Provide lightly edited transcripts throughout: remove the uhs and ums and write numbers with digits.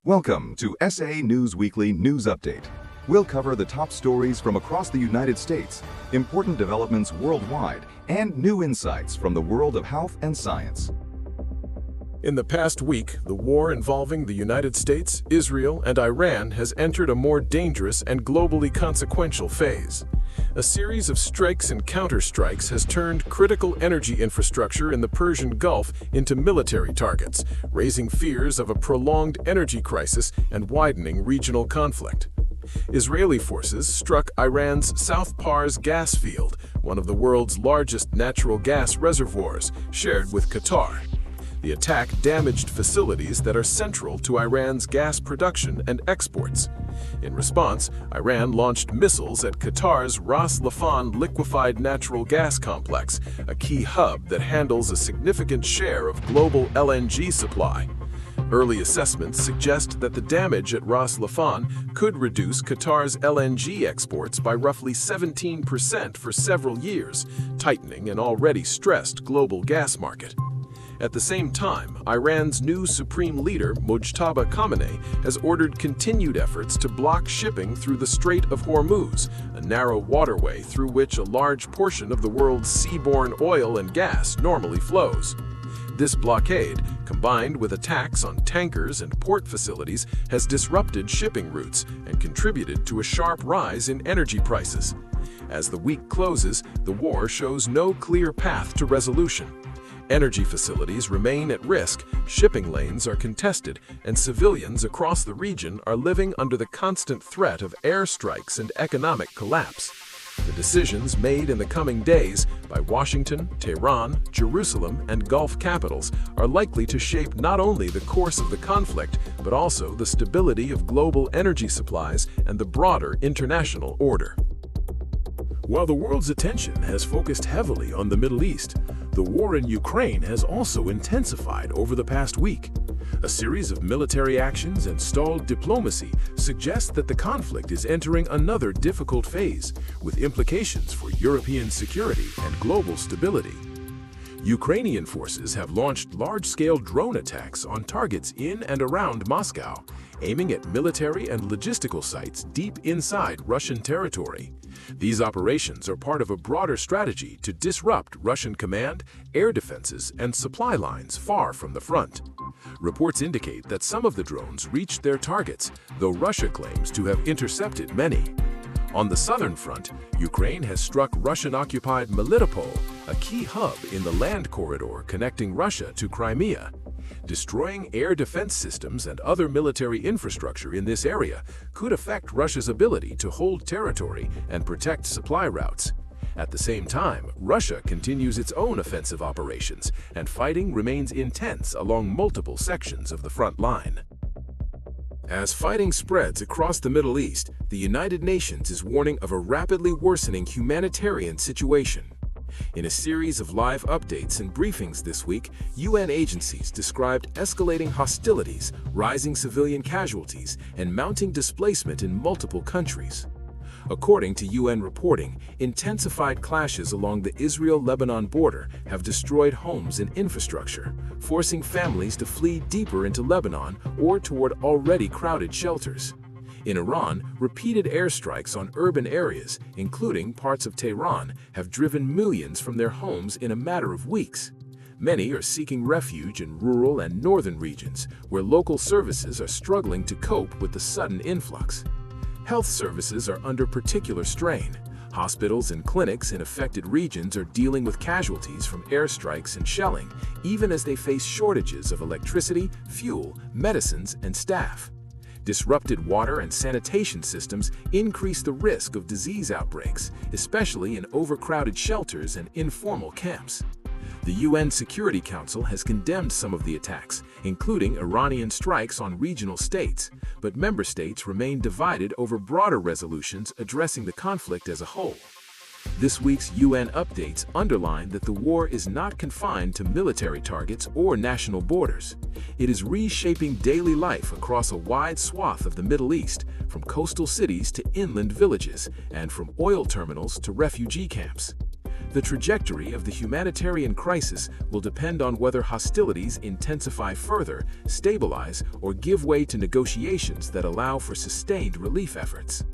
Welcome to SA News Weekly News Update. We'll cover the top stories from across the United States, important developments worldwide, and new insights from the world of health and science. In the past week, the war involving the United States, Israel, and Iran has entered a more dangerous and globally consequential phase. A series of strikes and counterstrikes has turned critical energy infrastructure in the Persian Gulf into military targets, raising fears of a prolonged energy crisis and widening regional conflict. Israeli forces struck Iran's South Pars gas field, one of the world's largest natural gas reservoirs, shared with Qatar. The attack damaged facilities that are central to Iran's gas production and exports. In response, Iran launched missiles at Qatar's Ras Laffan liquefied natural gas complex, a key hub that handles a significant share of global LNG supply. Early assessments suggest that the damage at Ras Laffan could reduce Qatar's LNG exports by roughly 17% for several years, tightening an already stressed global gas market. At the same time, Iran's new supreme leader, Mojtaba Khamenei, has ordered continued efforts to block shipping through the Strait of Hormuz, a narrow waterway through which a large portion of the world's seaborne oil and gas normally flows. This blockade, combined with attacks on tankers and port facilities, has disrupted shipping routes and contributed to a sharp rise in energy prices. As the week closes, the war shows no clear path to resolution. Energy facilities remain at risk, shipping lanes are contested, and civilians across the region are living under the constant threat of airstrikes and economic collapse. The decisions made in the coming days by Washington, Tehran, Jerusalem, and Gulf capitals are likely to shape not only the course of the conflict, but also the stability of global energy supplies and the broader international order. While the world's attention has focused heavily on the Middle East, the war in Ukraine has also intensified over the past week. A series of military actions and stalled diplomacy suggest that the conflict is entering another difficult phase, with implications for European security and global stability. Ukrainian forces have launched large-scale drone attacks on targets in and around Moscow, aiming at military and logistical sites deep inside Russian territory. These operations are part of a broader strategy to disrupt Russian command, air defenses, and supply lines far from the front. Reports indicate that some of the drones reached their targets, though Russia claims to have intercepted many. On the southern front, Ukraine has struck Russian-occupied Melitopol, a key hub in the land corridor connecting Russia to Crimea. Destroying air defense systems and other military infrastructure in this area could affect Russia's ability to hold territory and protect supply routes. At the same time, Russia continues its own offensive operations, and fighting remains intense along multiple sections of the front line. As fighting spreads across the Middle East, the United Nations is warning of a rapidly worsening humanitarian situation. In a series of live updates and briefings this week, UN agencies described escalating hostilities, rising civilian casualties, and mounting displacement in multiple countries. According to UN reporting, intensified clashes along the Israel-Lebanon border have destroyed homes and infrastructure, forcing families to flee deeper into Lebanon or toward already crowded shelters. In Iran, repeated airstrikes on urban areas, including parts of Tehran, have driven millions from their homes in a matter of weeks. Many are seeking refuge in rural and northern regions, where local services are struggling to cope with the sudden influx. Health services are under particular strain. Hospitals and clinics in affected regions are dealing with casualties from airstrikes and shelling, even as they face shortages of electricity, fuel, medicines, and staff. Disrupted water and sanitation systems increase the risk of disease outbreaks, especially in overcrowded shelters and informal camps. The UN Security Council has condemned some of the attacks, including Iranian strikes on regional states, but member states remain divided over broader resolutions addressing the conflict as a whole. This week's UN updates underline that the war is not confined to military targets or national borders. It is reshaping daily life across a wide swath of the Middle East, from coastal cities to inland villages, and from oil terminals to refugee camps. The trajectory of the humanitarian crisis will depend on whether hostilities intensify further, stabilize, or give way to negotiations that allow for sustained relief efforts.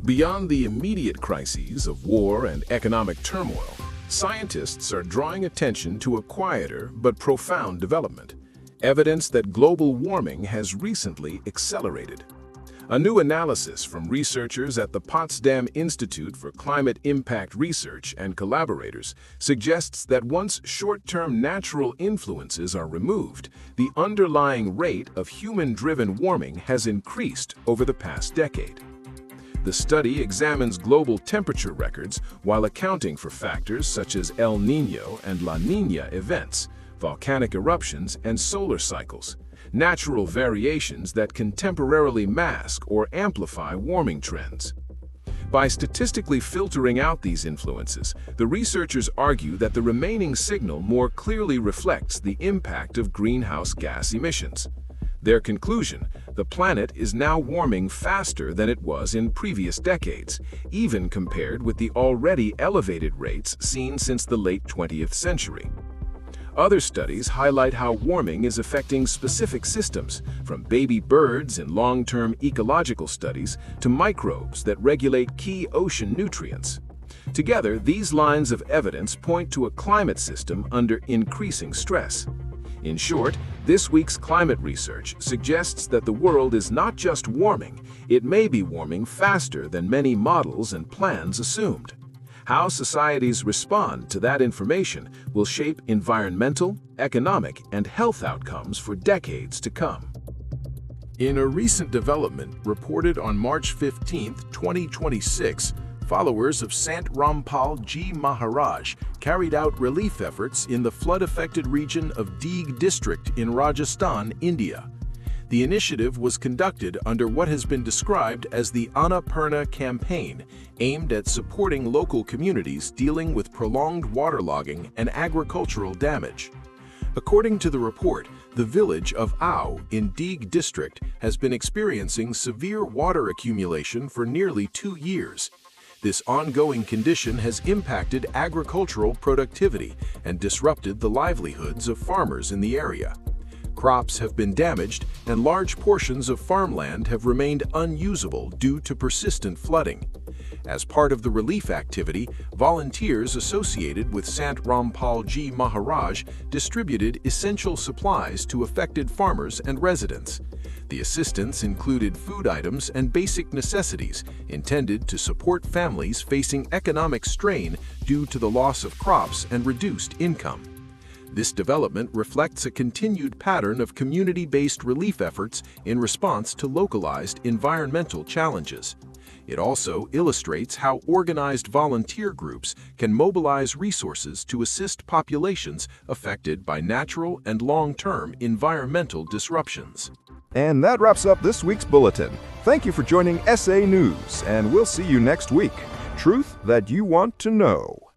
Beyond the immediate crises of war and economic turmoil, scientists are drawing attention to a quieter but profound development, evidence that global warming has recently accelerated. A new analysis from researchers at the Potsdam Institute for Climate Impact Research and collaborators suggests that once short-term natural influences are removed, the underlying rate of human-driven warming has increased over the past decade. The study examines global temperature records while accounting for factors such as El Niño and La Niña events, volcanic eruptions, and solar cycles, natural variations that can temporarily mask or amplify warming trends. By statistically filtering out these influences, the researchers argue that the remaining signal more clearly reflects the impact of greenhouse gas emissions. Their conclusion: the planet is now warming faster than it was in previous decades, even compared with the already elevated rates seen since the late 20th century. Other studies highlight how warming is affecting specific systems, from baby birds in long-term ecological studies to microbes that regulate key ocean nutrients. Together, these lines of evidence point to a climate system under increasing stress. In short, this week's climate research suggests that the world is not just warming, it may be warming faster than many models and plans assumed. How societies respond to that information will shape environmental, economic, and health outcomes for decades to come. In a recent development reported on March 15, 2026, followers of Sant Rampal Ji Maharaj carried out relief efforts in the flood-affected region of Deeg district in Rajasthan, India. The initiative was conducted under what has been described as the Annapurna campaign, aimed at supporting local communities dealing with prolonged waterlogging and agricultural damage. According to the report, the village of Ao in Deeg district has been experiencing severe water accumulation for nearly 2 years. This ongoing condition has impacted agricultural productivity and disrupted the livelihoods of farmers in the area. Crops have been damaged, and large portions of farmland have remained unusable due to persistent flooding. As part of the relief activity, volunteers associated with Sant Rampal Ji Maharaj distributed essential supplies to affected farmers and residents. The assistance included food items and basic necessities intended to support families facing economic strain due to the loss of crops and reduced income. This development reflects a continued pattern of community-based relief efforts in response to localized environmental challenges. It also illustrates how organized volunteer groups can mobilize resources to assist populations affected by natural and long-term environmental disruptions. And that wraps up this week's bulletin. Thank you for joining SA News, and we'll see you next week. Truth that you want to know.